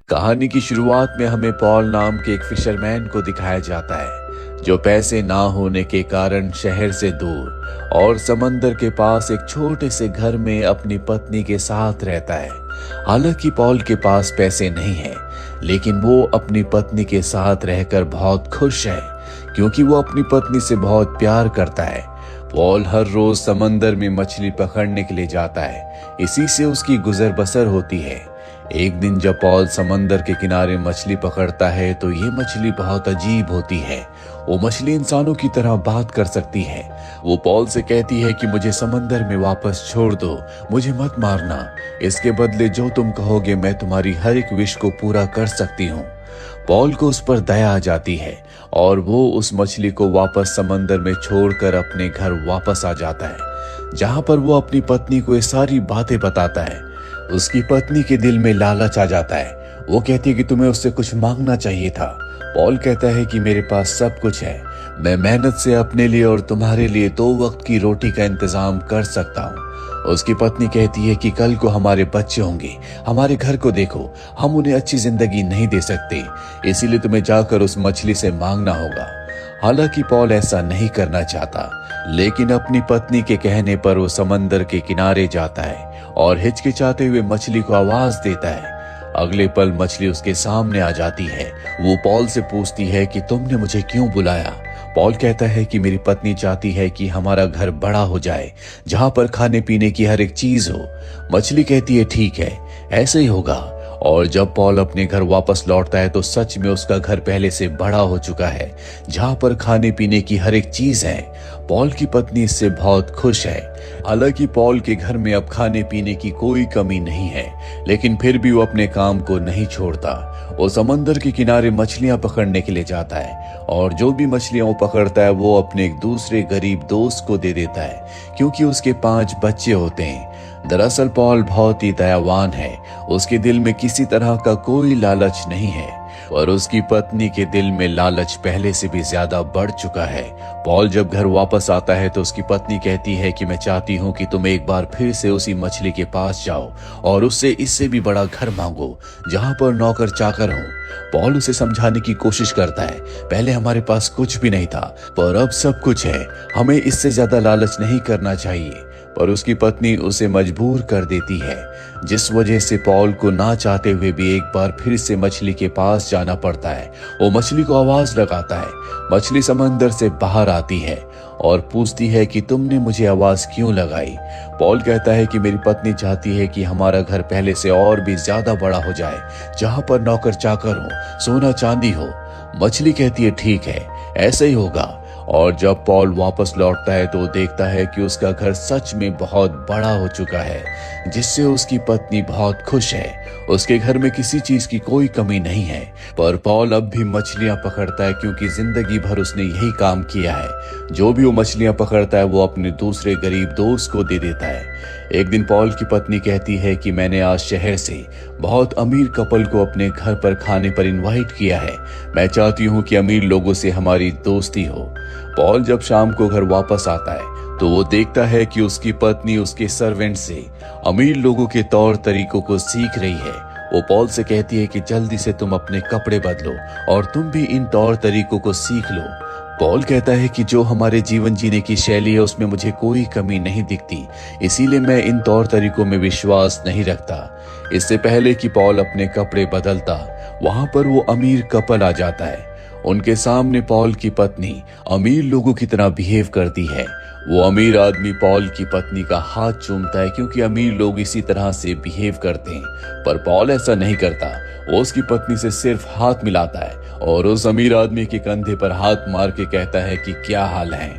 कहानी की शुरुआत में हमें पॉल नाम के एक फिशरमैन को दिखाया जाता है जो पैसे ना होने के कारण शहर से दूर और समंदर के पास एक छोटे से घर में अपनी पत्नी के साथ रहता है। हालांकि पॉल के पास पैसे नहीं है, लेकिन वो अपनी पत्नी के साथ रहकर बहुत खुश है क्योंकि वो अपनी पत्नी से बहुत प्यार करता है। पॉल हर रोज समंदर में मछली पकड़ने के लिए जाता है, इसी से उसकी गुजर बसर होती है। एक दिन जब पॉल समंदर के किनारे मछली पकड़ता है तो ये मछली बहुत अजीब होती है। वो मछली इंसानों की तरह बात कर सकती है। वो पॉल से कहती है कि मुझे समंदर में वापस छोड़ दो, मुझे मत मारना। इसके बदले जो तुम कहोगे मैं तुम्हारी हर एक विश को पूरा कर सकती हूँ। पॉल को उस पर दया आ जाती है और वो उस मछली को वापस समंदर में छोड़कर अपने घर वापस आ जाता है, जहां पर वो अपनी पत्नी को ये सारी बातें बताता है। उसकी पत्नी के दिल में लालच आ जाता है। वो कहती है कि तुम्हें उससे कुछ मांगना चाहिए था। पॉल कहता है कि मेरे पास सब कुछ है, मैं मेहनत से अपने लिए और तुम्हारे लिए 2 वक्त की रोटी का इंतजाम कर सकता हूँ। उसकी पत्नी कहती है कि कल को हमारे बच्चे होंगे, हमारे घर को देखो, हम उन्हें अच्छी जिंदगी नहीं दे सकते, इसीलिए तुम्हें जाकर उस मछली से मांगना होगा। हालांकि पॉल ऐसा नहीं करना चाहता, लेकिन अपनी पत्नी के कहने पर वो समंदर के किनारे जाता है और हिचकिचाते हुए मछली को आवाज देता है। अगले पल मछली उसके सामने आ जाती है। वो पॉल से पूछती है कि तुमने मुझे क्यों बुलाया। पॉल कहता है कि मेरी पत्नी चाहती है कि हमारा घर बड़ा हो जाए, जहां पर खाने पीने की हर एक चीज हो। मछली कहती है ठीक है, ऐसे ही होगा। और जब पॉल अपने घर वापस लौटता है तो सच में उसका घर पहले से बड़ा हो चुका है, जहां पर खाने पीने की हर एक चीज है। पॉल की पत्नी इससे बहुत खुश है। हालांकि पॉल के घर में अब खाने पीने की कोई कमी नहीं है, लेकिन फिर भी वो अपने काम को नहीं छोड़ता। वो समंदर के किनारे मछलियां पकड़ने के लिए जाता है और जो भी मछलियां वो पकड़ता है वो अपने एक दूसरे गरीब दोस्त को दे देता है, क्योंकि उसके 5 बच्चे होते हैं। दरअसल पॉल बहुत ही दयावान है। उसके दिल में किसी तरह का कोई लालच नहीं है और उसकी पत्नी के दिल में लालच पहले से भी ज्यादा बढ़ चुका है। पॉल जब घर वापस आता है तो उसकी पत्नी कहती है कि मैं चाहती हूँ कि तुम एक बार फिर से उसी मछली के पास जाओ और उससे इससे भी बड़ा घर मांगो, जहां पर नौकर चाकर हो। पॉल उसे समझाने की कोशिश करता है, पहले हमारे पास कुछ भी नहीं था, पर अब सब कुछ है, हमें इससे ज्यादा लालच नहीं करना चाहिए। पर उसकी पत्नी उसे मजबूर कर देती है, जिस वजह से पॉल को ना चाहते हुए भी एक बार फिर से मछली के पास जाना पड़ता है। वो मछली को आवाज लगाता है। मछली समंदर से बाहर आती है और पूछती है कि तुमने मुझे आवाज क्यों लगाई। पॉल कहता है कि मेरी पत्नी चाहती है कि हमारा घर पहले से और भी ज्यादा बड़ा हो जाए, जहां पर नौकर चाकर हो, सोना चांदी हो। मछली कहती है ठीक है, ऐसा ही होगा। और जब पॉल वापस लौटता है तो देखता है कि उसका घर सच में बहुत बड़ा हो चुका है, जिससे उसकी पत्नी बहुत खुश है। उसके घर में किसी चीज की कोई कमी नहीं है, पर पॉल अब भी मछलियां पकड़ता है क्योंकि जिंदगी भर उसने यही काम किया है। जो भी वो मछलियां पकड़ता है वो अपने दूसरे गरीब दोस्त को दे देता है। एक दिन पॉल की पत्नी कहती है कि मैंने आज शहर से बहुत अमीर कपल को अपने घर पर खाने पर इनवाइट किया है। मैं चाहती हूँ कि अमीर लोगों से हमारी दोस्ती हो। पॉल जब शाम को घर वापस आता है तो वो देखता है कि उसकी पत्नी उसके सर्वेंट से अमीर लोगों के तौर तरीकों को सीख रही है। वो पॉल से कहती है कि जल्दी से तुम अपने कपड़े बदलो और तुम भी इन तौर तरीकों को सीख लो। पॉल कहता है कि जो हमारे जीवन जीने की शैली है उसमें मुझे कोई कमी नहीं दिखती, इसीलिए मैं इन तौर तरीकों में विश्वास नहीं रखता। इससे पहले कि पॉल अपने कपड़े बदलता, वहां पर वो अमीर कपल आ जाता है। उनके सामने पॉल की पत्नी अमीर लोगों की तरह बिहेव करती है। वो अमीर आदमी पॉल की पत्नी का हाथ चूमता है क्योंकि अमीर लोग इसी तरह से बिहेव करते हैं, पर पॉल ऐसा नहीं करता। वो उसकी पत्नी से सिर्फ हाथ मिलाता है और उस अमीर आदमी के कंधे पर हाथ मार के कहता है कि क्या हाल है।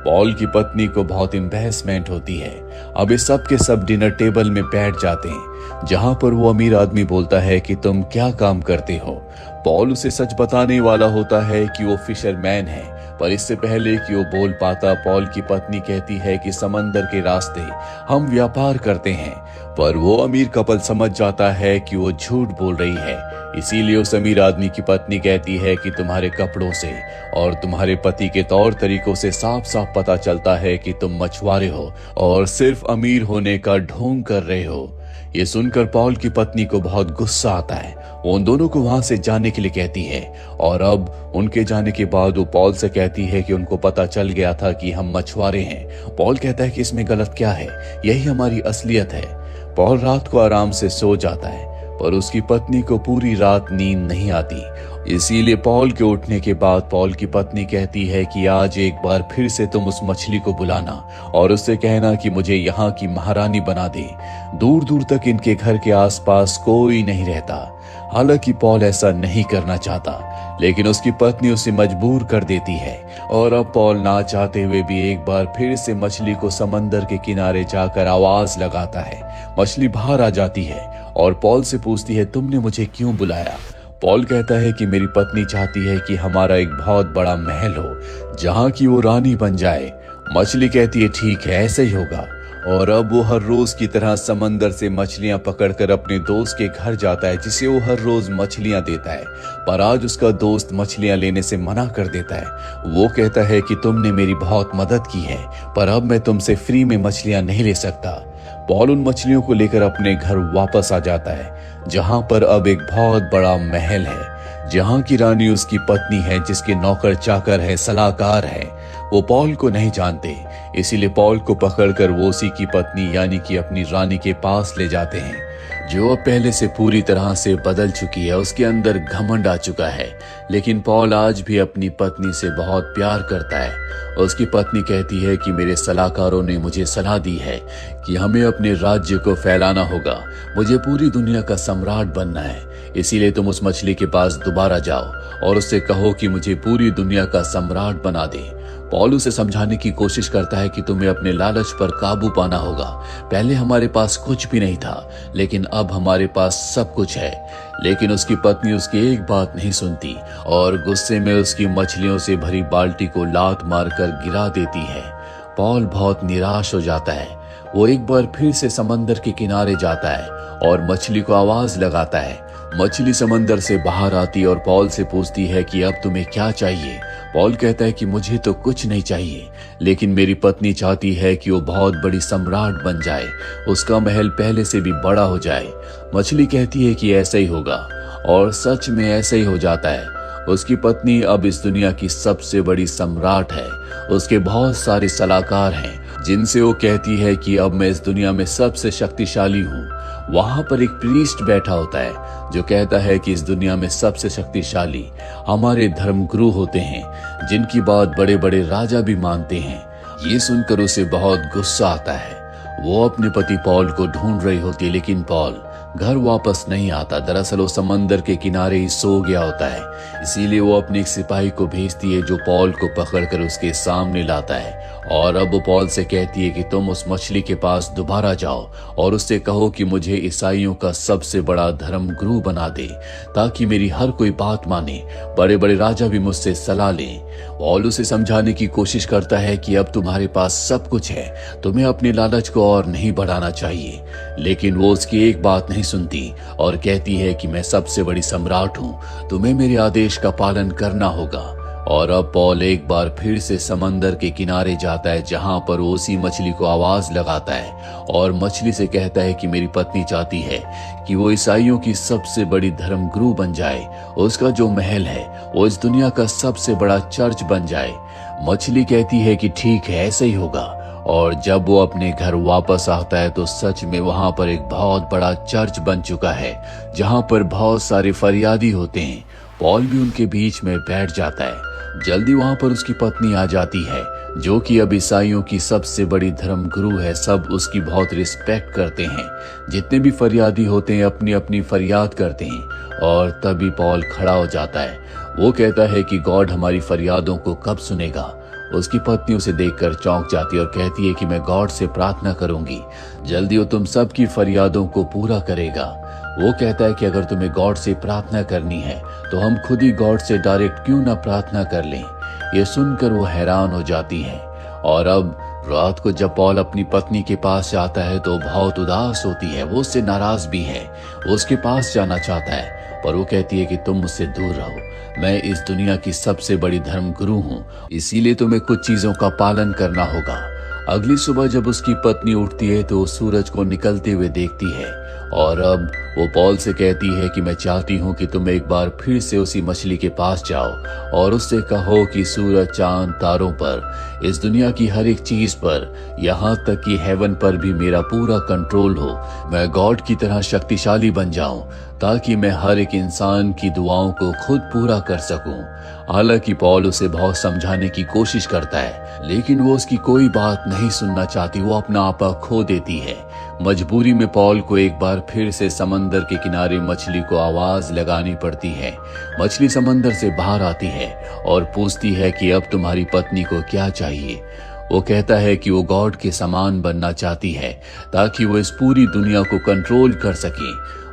पॉल की पत्नी को बहुत एम्बैरेसमेंट होती है। अब इस सब के सब डिनर टेबल में बैठ जाते हैं, जहां पर वो अमीर आदमी बोलता है कि तुम क्या काम करते हो। पॉल उसे सच बताने वाला होता है कि वो फिशरमैन है, पर इससे पहले कि वो बोल पाता पॉल की पत्नी कहती है कि समंदर के रास्ते हम व्यापार करते हैं। पर वो अमीर कपल समझ जाता है कि वो झूठ बोल रही है, इसीलिए उस अमीर आदमी की पत्नी कहती है कि तुम्हारे कपड़ों से और तुम्हारे पति के तौर तरीकों से साफ साफ पता चलता है कि तुम मछुआरे हो और सिर्फ अमीर होने का ढोंग कर रहे हो। ये सुनकर पॉल की पत्नी को बहुत गुस्सा आता है वो उन दोनों को वहां से जाने के लिए कहती है और अब उनके जाने के बाद वो पॉल से कहती है कि उनको पता चल गया था कि हम मछुआरे हैं। पॉल कहता है कि इसमें गलत क्या है, यही हमारी असलियत है। पॉल रात को आराम से सो जाता है पर उसकी पत्नी को पूरी रात नींद नहीं आती। इसीलिए पॉल के उठने के बाद पॉल की पत्नी कहती है कि आज एक बार फिर से तुम उस मछली को बुलाना और उससे कहना कि मुझे यहाँ की महारानी बना दे। दूर दूर तक इनके घर के आसपास कोई नहीं रहता। हालांकि पॉल ऐसा नहीं करना चाहता, लेकिन उसकी पत्नी उसे मजबूर कर देती है और अब पॉल ना चाहते हुए भी एक बार फिर से मछली को समंदर के किनारे जाकर आवाज लगाता है। मछली बाहर आ जाती है और पॉल से पूछती है, तुमने मुझे क्यों बुलाया? पॉल कहता है कि मेरी पत्नी चाहती है कि हमारा एक बहुत बड़ा महल हो जहाँ की वो रानी बन जाए। मछली कहती है ठीक है, ऐसे ही होगा। और अब वो हर रोज की तरह समंदर से मछलियां पकड़कर अपने दोस्त के घर जाता है जिसे वो हर रोज मछलियां देता है। पर आज उसका दोस्त मछलियां लेने से मना कर देता है। वो कहता है कि तुमने मेरी बहुत मदद की है पर अब मैं तुमसे फ्री में मछलियां नहीं ले सकता। पॉल उन मछलियों को लेकर अपने घर वापस आ जाता है जहां पर अब एक बहुत बड़ा महल है, जहां की रानी उसकी पत्नी है, जिसके नौकर चाकर है, सलाहकार है। वो पॉल को नहीं जानते, इसीलिए पॉल को पकड़कर वो उसी की पत्नी यानी कि अपनी रानी के पास ले जाते हैं, जो अब पहले से पूरी तरह से बदल चुकी है। उसके अंदर घमंड आ चुका है, लेकिन पॉल आज भी अपनी पत्नी से बहुत प्यार करता है। उसकी पत्नी कहती है कि मेरे सलाहकारों ने मुझे सलाह दी है कि हमें अपने राज्य को फैलाना होगा, मुझे पूरी दुनिया का सम्राट बनना है। इसीलिए तुम उस मछली के पास दोबारा जाओ और उससे कहो कि मुझे पूरी दुनिया का सम्राट बना दे। पॉल उसे समझाने की कोशिश करता है कि तुम्हें अपने लालच पर काबू पाना होगा। पहले हमारे पास कुछ भी नहीं था, लेकिन अब हमारे पास सब कुछ है। लेकिन उसकी पत्नी उसकी एक बात नहीं सुनती और गुस्से में उसकी मछलियों से भरी बाल्टी को लात मारकर गिरा देती है। पॉल बहुत निराश हो जाता है। वो एक बार फिर से समंदर के किनारे जाता है और मछली को आवाज लगाता है। मछली समंदर से बाहर आती और पॉल से पूछती है कि अब तुम्हें क्या चाहिए। पॉल कहता है कि मुझे तो कुछ नहीं चाहिए, लेकिन मेरी पत्नी चाहती है कि वो बहुत बड़ी सम्राट बन जाए, उसका महल पहले से भी बड़ा हो जाए। मछली कहती है कि ऐसा ही होगा और सच में ऐसा ही हो जाता है। उसकी पत्नी अब इस दुनिया की सबसे बड़ी सम्राट है। उसके बहुत सारे सलाहकार हैं जिनसे वो कहती है कि अब मैं इस दुनिया में सबसे शक्तिशाली हूँ। वहां पर एक प्रीस्ट बैठा होता है जो कहता है कि इस दुनिया में सबसे शक्तिशाली हमारे धर्मगुरु होते हैं, जिनकी बात बड़े बड़े राजा भी मानते हैं। ये सुनकर उसे बहुत गुस्सा आता है। वो अपने पति पॉल को ढूंढ रही होती है, लेकिन पॉल घर वापस नहीं आता। दरअसल वो समंदर के किनारे ही सो गया होता है। इसीलिए वो अपने एक सिपाही को भेजती है जो पॉल को पकड़कर उसके सामने लाता है और अब वो पॉल से कहती है कि तुम उस मछली के पास दोबारा जाओ और उससे कहो कि मुझे ईसाइयों का सबसे बड़ा धर्मगुरु बना दे, ताकि मेरी हर कोई बात माने, बड़े बड़े राजा भी मुझसे सलाह लें। पॉल उसे समझाने की कोशिश करता है कि अब तुम्हारे पास सब कुछ है, तुम्हें अपने लालच को और नहीं बढ़ाना चाहिए, लेकिन वो उसकी एक बात नहीं सुनती और कहती है कि मैं सबसे बड़ी सम्राट हूँ, तुम्हें मेरे आदेश का पालन करना होगा। और अब पॉल एक बार फिर से समंदर के किनारे जाता है जहां पर वो उसी मछली को आवाज लगाता है और मछली से कहता है कि मेरी पत्नी चाहती है कि वो ईसाइयों की सबसे बड़ी धर्मगुरु बन जाए, उसका जो महल है वो इस दुनिया का सबसे बड़ा चर्च बन जाए। मछली कहती है कि ठीक है, ऐसा ही होगा। और जब वो अपने घर वापस आता है तो सच में वहां पर एक बहुत बड़ा चर्च बन चुका है जहां पर बहुत सारे फरियादी होते हैं। पॉल भी उनके बीच में बैठ जाता है। जल्दी वहां पर उसकी पत्नी आ जाती है जो कि अब ईसाइयों की सबसे बड़ी धर्मगुरु है। सब उसकी बहुत रिस्पेक्ट करते हैं। जितने भी फरियादी होते हैं अपनी अपनी फरियाद करते हैं और तभी पॉल खड़ा हो जाता है। वो कहता है कि गॉड हमारी फरियादों को कब सुनेगा। उसकी पत्नी उसे देखकर चौंक जाती है और कहती है कि मैं गॉड से प्रार्थना करूंगी, जल्दी वो तुम सबकी फरियादों को पूरा करेगा। वो कहता है कि अगर तुम्हें गॉड से प्रार्थना करनी है तो हम खुद ही गॉड से डायरेक्ट क्यों ना प्रार्थना कर लें। ये सुनकर वो हैरान हो जाती है। और अब रात को जब पॉल अपनी पत्नी के पास जाता है तो बहुत उदास होती है। वो उससे नाराज भी है। वो उसके पास जाना चाहता है पर वो कहती है कि तुम मुझसे दूर रहो, मैं इस दुनिया की सबसे बड़ी धर्मगुरु हूँ, इसीलिए तुम्हें कुछ चीजों का पालन करना होगा। अगली सुबह जब उसकी पत्नी उठती है तो सूरज को निकलते हुए देखती है। और अब वो पॉल से कहती है कि मैं चाहती हूँ कि तुम एक बार फिर से उसी मछली के पास जाओ और उससे कहो कि सूरज, चांद, तारों पर, इस दुनिया की हर एक चीज पर, यहाँ तक कि हेवन पर भी मेरा पूरा कंट्रोल हो। मैं गॉड की तरह शक्तिशाली बन जाऊं ताकि मैं हर एक इंसान की दुआओं को खुद पूरा कर सकूं। हालांकि पॉल उसे बहुत समझाने की कोशिश करता है, लेकिन वो उसकी कोई बात नहीं सुनना चाहती। वो अपना आपा खो देती है। मजबूरी में पॉल को एक बार फिर से समंदर के किनारे मछली को आवाज लगानी पड़ती है। मछली समंदर से बाहर आती है और पूछती है कि अब तुम्हारी पत्नी को क्या चाहिए। वो कहता है कि वो गॉड के समान बनना चाहती है ताकि वो इस पूरी दुनिया को कंट्रोल कर सके।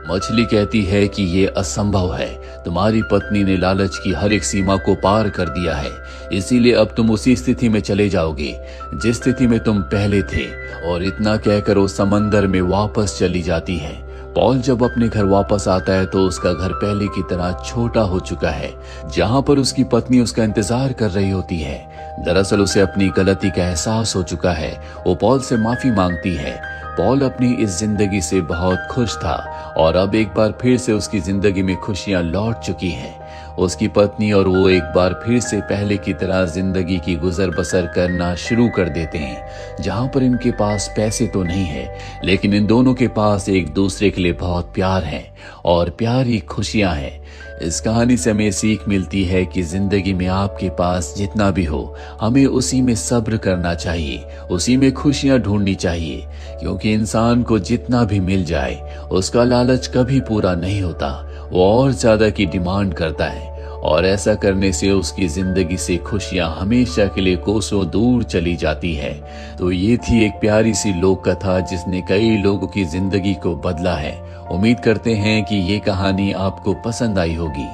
मछली कहती है कि ये असंभव है। तुम्हारी पत्नी ने लालच की हर एक सीमा को पार कर दिया है, इसीलिए अब तुम उसी स्थिति में चले जाओगे जिस स्थिति में तुम पहले थे। और इतना कहकर वो समंदर में वापस चली जाती है। पॉल जब अपने घर वापस आता है तो उसका घर पहले की तरह छोटा हो चुका है, जहां पर उसकी पत्नी उसका इंतजार कर रही होती है। दरअसल उसे अपनी गलती का एहसास हो चुका है। वो पॉल से माफी मांगती है। पॉल अपनी इस जिंदगी से बहुत खुश था और अब एक बार फिर से उसकी जिंदगी में खुशियां लौट चुकी हैं। उसकी पत्नी और वो एक बार फिर से पहले की तरह जिंदगी की गुजर बसर करना शुरू कर देते हैं, जहां पर इनके पास पैसे तो नहीं है, लेकिन इन दोनों के पास एक दूसरे के लिए बहुत प्यार है और प्यारी खुशियां हैं। इस कहानी से हमें सीख मिलती है कि जिंदगी में आपके पास जितना भी हो, हमें उसी में सब्र करना चाहिए, उसी में खुशियां ढूंढनी चाहिए, क्योंकि इंसान को जितना भी मिल जाए उसका लालच कभी पूरा नहीं होता। वो और ज्यादा की डिमांड करता है और ऐसा करने से उसकी जिंदगी से खुशियां हमेशा के लिए कोसों दूर चली जाती है। तो ये थी एक प्यारी सी लोक कथा जिसने कई लोगों की जिंदगी को बदला है। उम्मीद करते हैं कि ये कहानी आपको पसंद आई होगी।